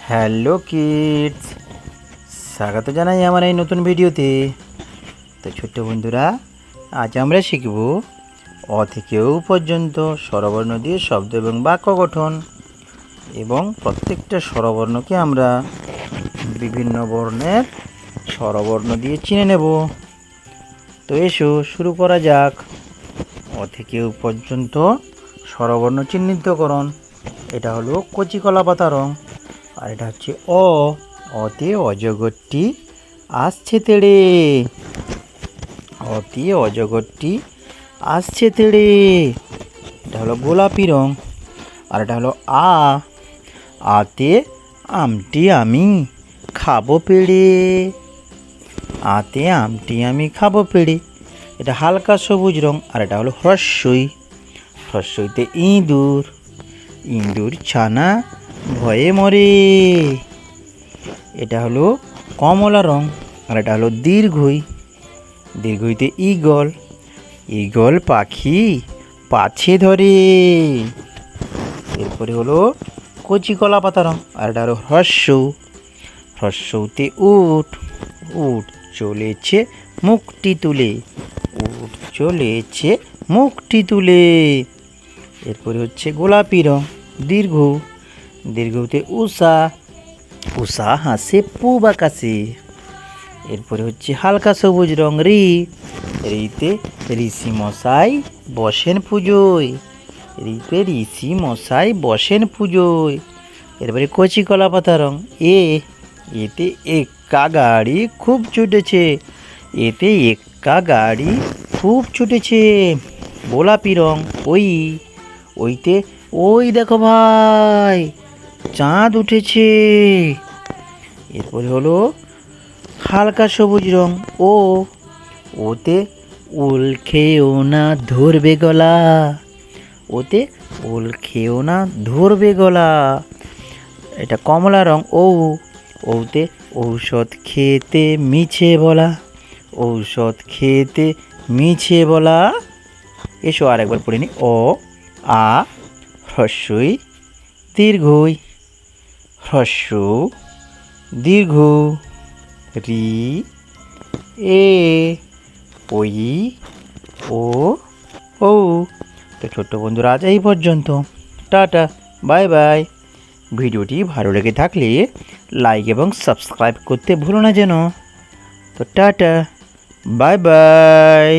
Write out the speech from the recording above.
Hello kids, স্বাগত জানাই আমার এই নতুন ভিডিওতে। তো ছোট্ট বন্ধুরা, আজ আমরা শিখব অ থেকে ও পর্যন্ত স্বরবর্ণ দিয়ে শব্দ এবং বাক্য গঠন, এবং প্রত্যেকটা স্বরবর্ণকে আমরা বিভিন্ন বর্ণের স্বরবর্ণ দিয়ে চিনে নেব। তো এসো শুরু করা যাক। অ থেকে ও পর্যন্ত স্বরবর্ণ চিহ্নিতকরণ। এটা হলো কচি কলা পাতা রং, আর এটা হচ্ছে অ। অতে অজগরটি আসছে তেড়ে। অতে অজগরটি আসছে তেড়ে। এটা হলো গোলাপি রং। আর এটা হলো আ। আতে আমটি আমি খাবো পেড়ে। আতে আমটি আমি খাবো পেড়ে। এটা হালকা সবুজ রং। আর এটা হলো হ্রস্বই। হ্রস্বইতে ইঁদুর। ইঁদুর ছানা ভয়ে মরে। এটা হলো কমলা রং। আর এটা হলো দীর্ঘই। দীর্ঘইতে ঈগল। ঈগল পাখি পাছে ধরে। এরপরে হলো কচি কলা পাতা রং। আর এটা হলো হ্রস্ব। হ্রস্বতে উট। উট চলেছে মুখটি তুলে। উট চলেছে মুখটি তুলে। এরপরে হচ্ছে গোলাপি রং। দীর্ঘ। দীর্ঘতে উষা। উষা হাসে পূব আকাশে। এরপরে হচ্ছে হালকা সবুজ রং রি। রিতে ঋষি মশাই বসেন পুজোয়। রিতে ঋষি মশাই বসেন পুজোয়। এরপরে কচি কলা পাতা রং এ। এতে এক্কা গাড়ি খুব ছুটেছে। এতে এক্কা গাড়ি খুব ছুটেছে। গোলাপি রং ওই। ওইতে ওই দেখো ভাই, চাঁদ উঠেছে। এরপরে হলো হালকা সবুজ রং ও। ওতে ওল খেয়েও না ধরবে গলা। ওতে ওল খেয়েও না ধরবে গলা। এটা কমলা রং ও। ওতে ঔষধ খেতে মিছে বলা। ঔষধ খেতে মিছে বলা। এসো আরেকবার পড়ে নি। অ আ হ্রস্বই দীর্ঘই। হ্রস্ব দীর্ঘ রি এ ওই ও ও। তো ছোট্ট বন্ধুরা, আজ এই পর্যন্ত। Tata, bye bye. ভিডিওটি ভালো লেগে থাকলে লাইক এবং সাবস্ক্রাইব করতে ভুলো না যেন। তো টাটা, বাই বাই।